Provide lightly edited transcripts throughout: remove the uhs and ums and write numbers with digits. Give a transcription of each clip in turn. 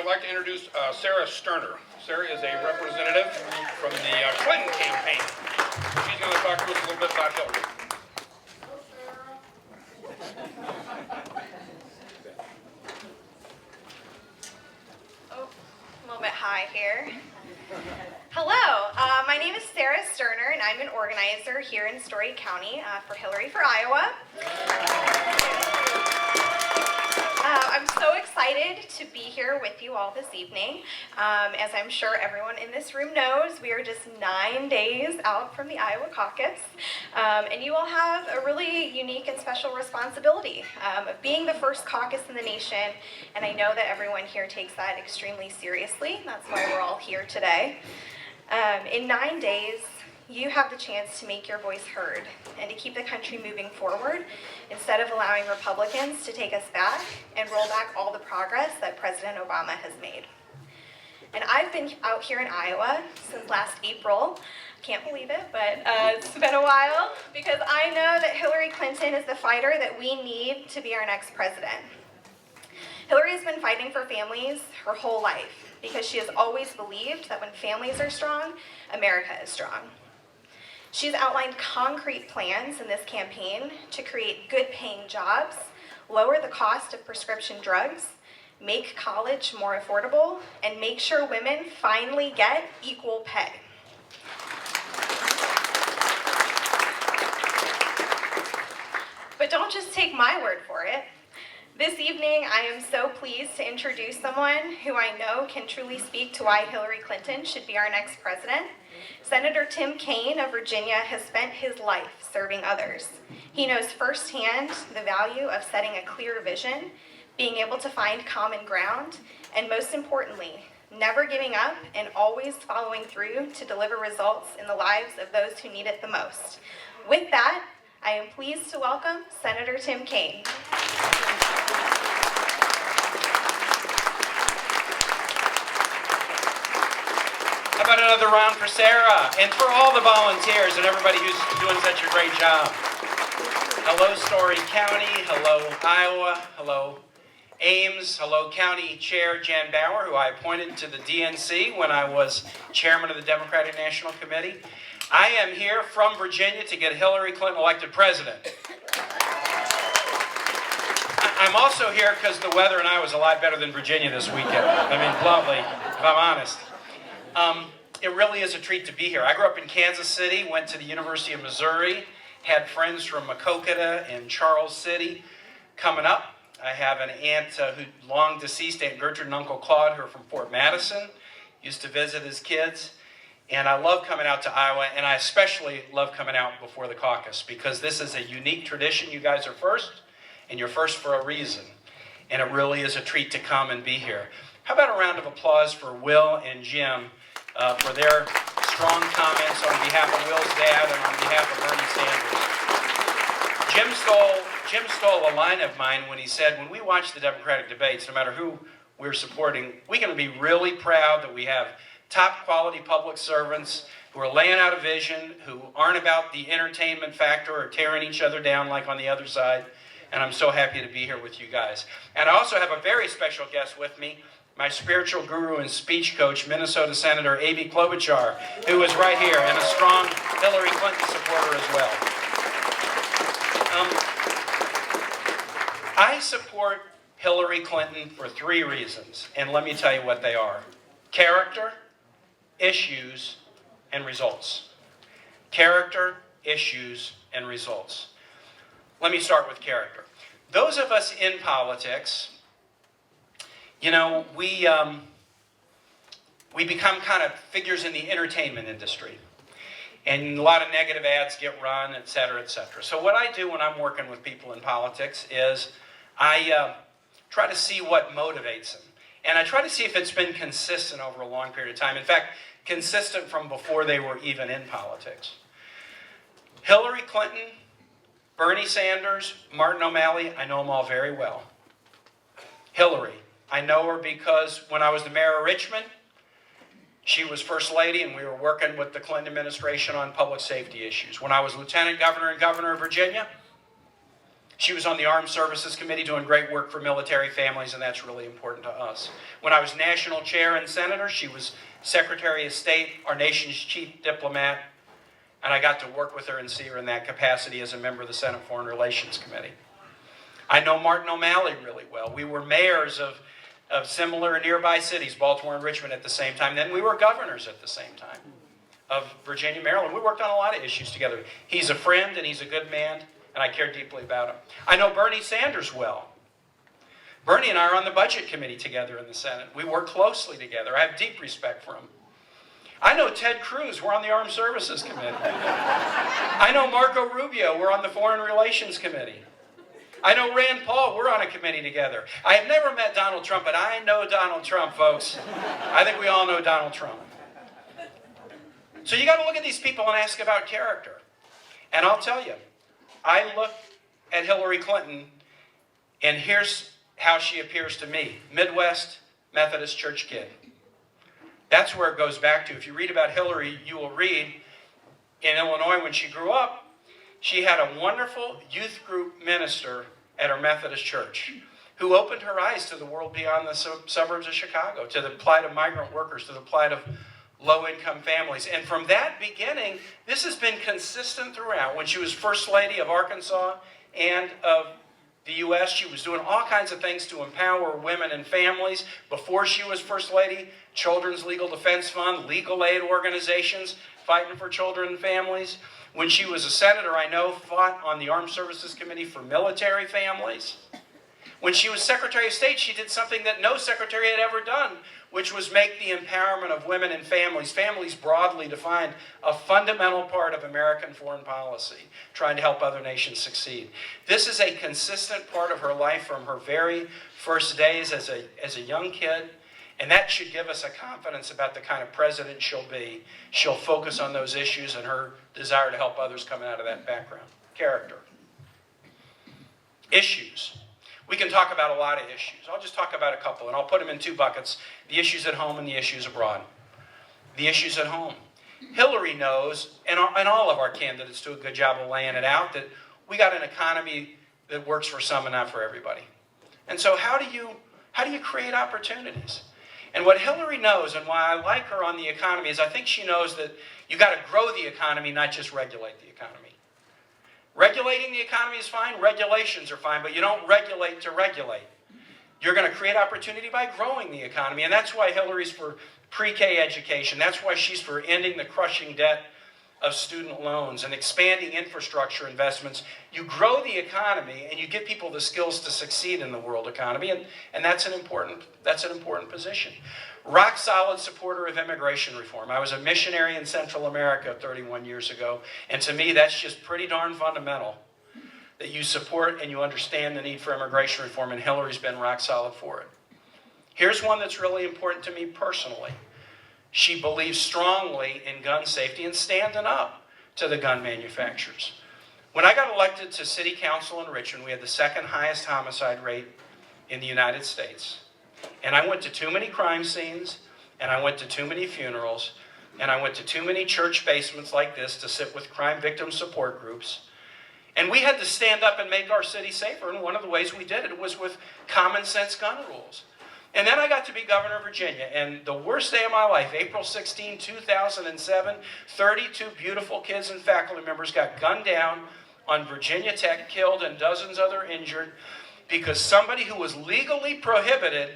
I'd like to introduce Sarah Sterner. Sarah is a representative from the Clinton campaign. She's going to talk to us a little bit about Hillary. Oh, a little bit high here. Hello, my name is Sarah Sterner, and I'm an organizer here in Story County for Hillary for Iowa. I'm so excited to be here with you all this evening. As I'm sure everyone in this room knows, we are just 9 days out from the Iowa caucus, and you all have a really unique and special responsibility of being the first caucus in the nation, and I know that everyone here takes that extremely seriously. That's why we're all here today. In 9 days, you have the chance to make your voice heard and to keep the country moving forward instead of allowing Republicans to take us back and roll back all the progress that President Obama has made. And I've been out here in Iowa since last April. Can't believe it, but it's been a while because I know that Hillary Clinton is the fighter that we need to be our next president. Hillary has been fighting for families her whole life because she has always believed that when families are strong, America is strong. She's outlined concrete plans in this campaign to create good-paying jobs, lower the cost of prescription drugs, make college more affordable, and make sure women finally get equal pay. But don't just take my word for it. This evening, I am so pleased to introduce someone who I know can truly speak to why Hillary Clinton should be our next president. Senator Tim Kaine of Virginia has spent his life serving others. He knows firsthand the value of setting a clear vision, being able to find common ground, and most importantly, never giving up and always following through to deliver results in the lives of those who need it the most. With that, I am pleased to welcome Senator Tim Kaine. How about another round for Sarah and for all the volunteers and everybody who's doing such a great job. Hello, Story County. Hello, Iowa. Hello, Ames. Hello, County Chair Jan Bauer, who I appointed to the DNC when I was chairman of the Democratic National Committee. I am here from Virginia to get Hillary Clinton elected president. I'm also here because the weather in Iowa is a lot better than Virginia this weekend. I mean, bluntly, if I'm honest. It really is a treat to be here. I grew up in Kansas City, went to the University of Missouri, had friends from Maquoketa and Charles City coming up. I have an aunt who long deceased, Aunt Gertrude, and Uncle Claude, who are from Fort Madison. Used to visit as kids. And I love coming out to Iowa, and I especially love coming out before the caucus because this is a unique tradition. You guys are first, and you're first for a reason. And it really is a treat to come and be here. How about a round of applause for Will and Jim for their strong comments on behalf of Will's dad and on behalf of Bernie Sanders. Jim stole a line of mine when he said, when we watch the Democratic debates, no matter who we're supporting, we're going to be really proud that we have top quality public servants who are laying out a vision, who aren't about the entertainment factor or tearing each other down like on the other side. And I'm so happy to be here with you guys. And I also have a very special guest with me, my spiritual guru and speech coach, Minnesota Senator Amy Klobuchar, who is right here and a strong Hillary Clinton supporter as well. I support Hillary Clinton for 3 reasons, and let me tell you what they are. Character, issues, and results. Character, issues, and results. Let me start with character. Those of us in politics, you know, we become kind of figures in the entertainment industry. And a lot of negative ads get run, et cetera, et cetera. So what I do when I'm working with people in politics is I try to see what motivates them. And I try to see if it's been consistent over a long period of time. In fact, consistent from before they were even in politics. Hillary Clinton, Bernie Sanders, Martin O'Malley, I know them all very well. Hillary, I know her because when I was the mayor of Richmond, she was First Lady and we were working with the Clinton administration on public safety issues. When I was Lieutenant Governor and Governor of Virginia, She was on the Armed Services Committee doing great work for military families, and that's really important to us. When I was national chair and senator, she was Secretary of State, our nation's chief diplomat, and I got to work with her and see her in that capacity as a member of the Senate Foreign Relations Committee. I know Martin O'Malley really well. We were mayors of similar nearby cities, Baltimore and Richmond, at the same time. Then we were governors at the same time of Virginia, Maryland. We worked on a lot of issues together. He's a friend and he's a good man, and I care deeply about him. I know Bernie Sanders well. Bernie and I are on the Budget Committee together in the Senate. We work closely together. I have deep respect for him. I know Ted Cruz. We're on the Armed Services Committee. I know Marco Rubio. We're on the Foreign Relations Committee. I know Rand Paul. We're on a committee together. I have never met Donald Trump, but I know Donald Trump, folks. I think we all know Donald Trump. So you got to look at these people and ask about character. And I'll tell you, I look at Hillary Clinton, and here's how she appears to me. Midwest Methodist Church kid. That's where it goes back to. If you read about Hillary, you will read in Illinois when she grew up, she had a wonderful youth group minister at her Methodist church who opened her eyes to the world beyond the suburbs of Chicago, to the plight of migrant workers, to the plight of low-income families. And from that beginning, this has been consistent throughout. When she was First Lady of Arkansas and of the U.S., she was doing all kinds of things to empower women and families. Before she was First Lady, Children's Legal Defense Fund, legal aid organizations fighting for children and families. When she was a senator, I know, fought on the Armed Services Committee for military families. When she was Secretary of State, she did something that no secretary had ever done, which was make the empowerment of women and families broadly defined, a fundamental part of American foreign policy, trying to help other nations succeed. This is a consistent part of her life from her very first days as a young kid, and that should give us a confidence about the kind of president she'll be. She'll focus on those issues and her desire to help others coming out of that background. Character. Issues. We can talk about a lot of issues. I'll just talk about a couple, and I'll put them in two buckets: the issues at home and the issues abroad. The issues at home. Hillary knows, and all of our candidates do a good job of laying it out, that we got an economy that works for some and not for everybody. And so how do you create opportunities? And what Hillary knows, and why I like her on the economy, is I think she knows that you got to grow the economy, not just regulate the economy. Regulating the economy is fine, regulations are fine, but you don't regulate to regulate. You're going to create opportunity by growing the economy, and that's why Hillary's for pre-K education. That's why she's for ending the crushing debt of student loans and expanding infrastructure investments. You grow the economy and you give people the skills to succeed in the world economy, and that's an important position. Rock solid supporter of immigration reform. I was a missionary in Central America 31 years ago, and to me that's just pretty darn fundamental that you support and you understand the need for immigration reform, and Hillary's been rock solid for it. Here's one that's really important to me personally. She believes strongly in gun safety and standing up to the gun manufacturers. When I got elected to City Council in Richmond, we had the second highest homicide rate in the United States. And I went to too many crime scenes, and I went to too many funerals, and I went to too many church basements like this to sit with crime victim support groups. And we had to stand up and make our city safer, and one of the ways we did it was with common sense gun rules. And then I got to be governor of Virginia, and the worst day of my life, April 16, 2007, 32 beautiful kids and faculty members got gunned down on Virginia Tech, killed, and dozens other injured because somebody who was legally prohibited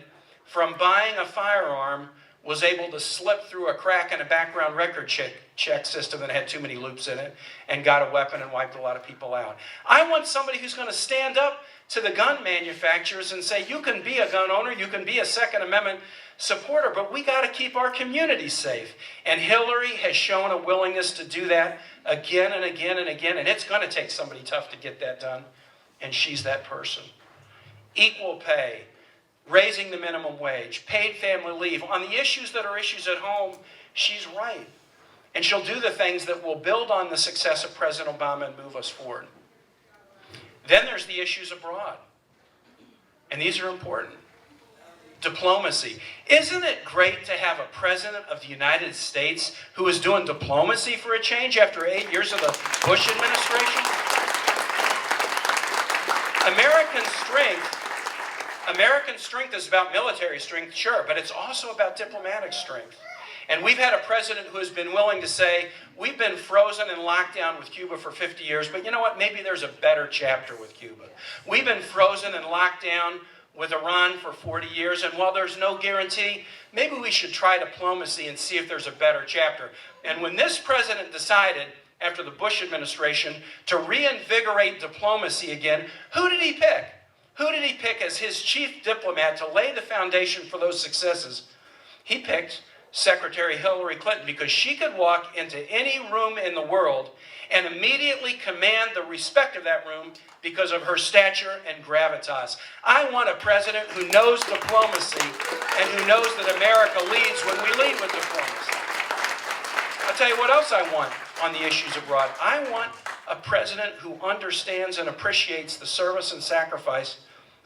from buying a firearm was able to slip through a crack in a background record check system that had too many loops in it and got a weapon and wiped a lot of people out. I want somebody who's going to stand up to the gun manufacturers and say, you can be a gun owner, you can be a Second Amendment supporter, but we got to keep our communities safe. And Hillary has shown a willingness to do that again and again and again, and it's going to take somebody tough to get that done, and she's that person. Equal pay, raising the minimum wage, paid family leave. On the issues that are issues at home, she's right. And she'll do the things that will build on the success of President Obama and move us forward. Then there's the issues abroad. And these are important. Diplomacy. Isn't it great to have a president of the United States who is doing diplomacy for a change after 8 years of the Bush administration? American strength is about military strength, sure, but it's also about diplomatic strength. And we've had a president who has been willing to say, we've been frozen and locked down with Cuba for 50 years, but you know what? Maybe there's a better chapter with Cuba. We've been frozen and locked down with Iran for 40 years, and while there's no guarantee, maybe we should try diplomacy and see if there's a better chapter. And when this president decided, after the Bush administration, to reinvigorate diplomacy again, who did he pick? Who did he pick as his chief diplomat to lay the foundation for those successes? He picked Secretary Hillary Clinton, because she could walk into any room in the world and immediately command the respect of that room because of her stature and gravitas. I want a president who knows diplomacy and who knows that America leads when we lead with diplomacy. I'll tell you what else I want on the issues abroad. I want a president who understands and appreciates the service and sacrifice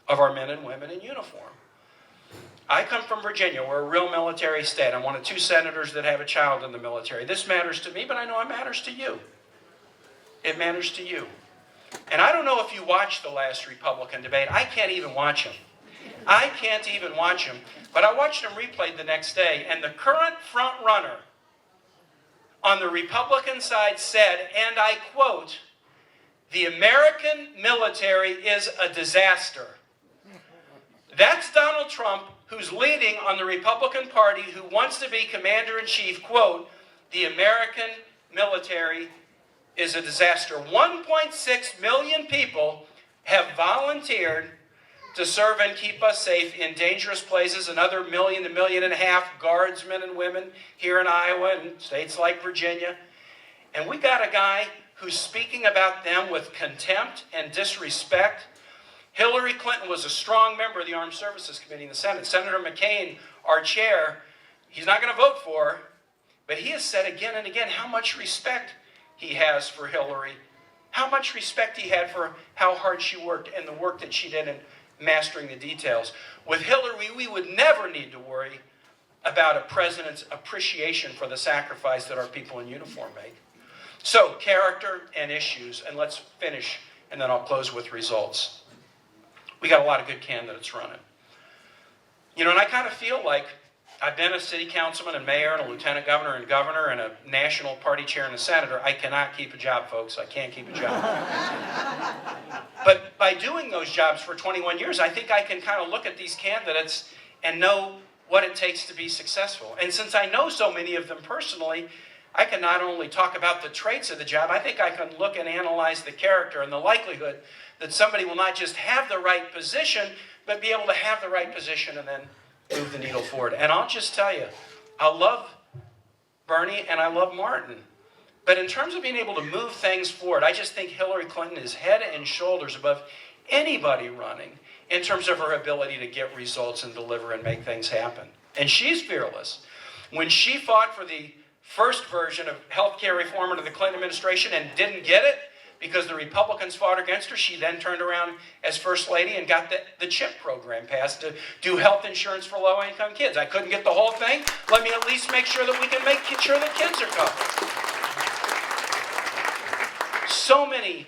of our men and women in uniform. I come from Virginia. We're a real military state. I'm one of 2 senators that have a child in the military. This matters to me, but I know it matters to you. It matters to you. And I don't know if you watched the last Republican debate. I can't even watch them. I can't even watch them. But I watched them replayed the next day, and the current front runner on the Republican side said, and I quote, "The American military is a disaster." That's Donald Trump, who's leading on the Republican Party, who wants to be commander-in-chief, quote, "The American military is a disaster." 1.6 million people have volunteered to serve and keep us safe in dangerous places. Another 1 million to 1.5 million guardsmen and women here in Iowa and states like Virginia. And we got a guy who's speaking about them with contempt and disrespect. Hillary Clinton was a strong member of the Armed Services Committee in the Senate. Senator McCain, our chair, he's not going to vote for her, but he has said again and again how much respect he has for Hillary, how much respect he had for how hard she worked and the work that she did in mastering the details. With Hillary, we would never need to worry about a president's appreciation for the sacrifice that our people in uniform make. So, character and issues, and let's finish, and then I'll close with results. We got a lot of good candidates running. You know, and I kind of feel like I've been a city councilman and mayor and a lieutenant governor and a national party chair and a senator. I cannot keep a job, folks. I can't keep a job. But by doing those jobs for 21 years, I think I can kind of look at these candidates and know what it takes to be successful. And since I know so many of them personally, I can not only talk about the traits of the job, I think I can look and analyze the character and the likelihood that somebody will not just have the right position, but be able to have the right position and then move the needle forward. And I'll just tell you, I love Bernie and I love Martin. But in terms of being able to move things forward, I just think Hillary Clinton is head and shoulders above anybody running in terms of her ability to get results and deliver and make things happen. And she's fearless. When she fought for the first version of health care reform under the Clinton administration and didn't get it because the Republicans fought against her, she then turned around as First Lady and got the CHIP program passed to do health insurance for low-income kids. I couldn't get the whole thing. Let me at least make sure that we can make sure that kids are covered. So many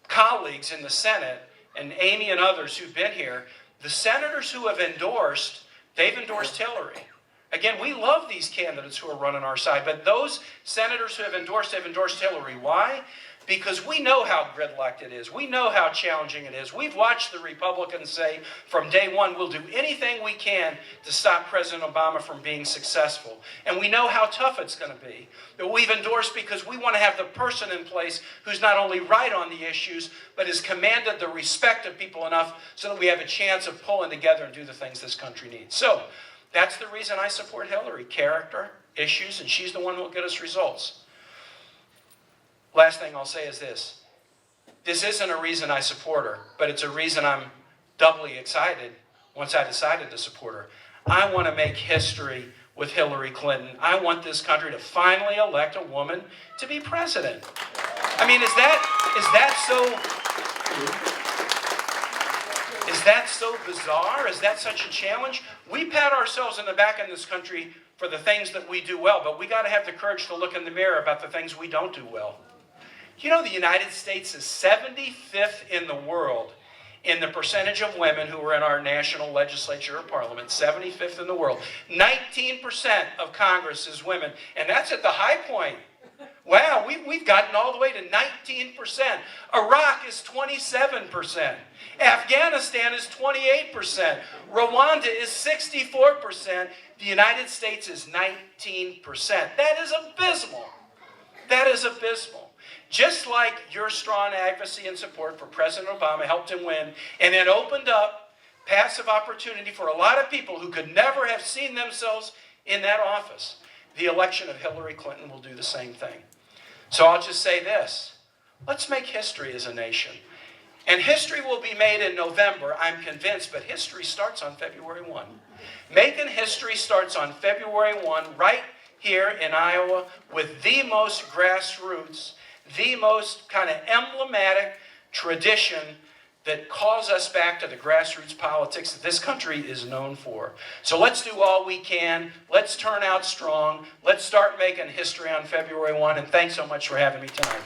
colleagues in the Senate, and Amy and others who've been here, the senators who have endorsed, they've endorsed Hillary. Again, we love these candidates who are running our side, but those senators who have endorsed Hillary. Why? Because we know how gridlocked it is. We know how challenging it is. We've watched the Republicans say from day one, we'll do anything we can to stop President Obama from being successful. And we know how tough it's going to be. But we've endorsed because we want to have the person in place who's not only right on the issues, but has commanded the respect of people enough so that we have a chance of pulling together and do the things this country needs. So, that's the reason I support Hillary. Character, issues, and she's the one who will get us results. Last thing I'll say is this. This isn't a reason I support her, but it's a reason I'm doubly excited once I decided to support her. I want to make history with Hillary Clinton. I want this country to finally elect a woman to be president. I mean, is that so bizarre? Is that such a challenge? We pat ourselves in the back in this country for the things that we do well, but we got to have the courage to look in the mirror about the things we don't do well. You know the United States is 75th in the world in the percentage of women who are in our national legislature or parliament, 75th in the world. 19% of Congress is women, and that's at the high point. Wow, we've gotten all the way to 19%. Iraq is 27%. Afghanistan is 28%. Rwanda is 64%. The United States is 19%. That is abysmal. That is abysmal. Just like your strong advocacy and support for President Obama helped him win, and it opened up passive opportunity for a lot of people who could never have seen themselves in that office. The election of Hillary Clinton will do the same thing. So I'll just say this. Let's make history as a nation. And history will be made in November, I'm convinced, but history starts on February 1. Making history starts on February 1, right here in Iowa, with the most grassroots, the most kind of emblematic tradition that calls us back to the grassroots politics that this country is known for. So let's do all we can. Let's turn out strong. Let's start making history on February 1. And thanks so much for having me tonight.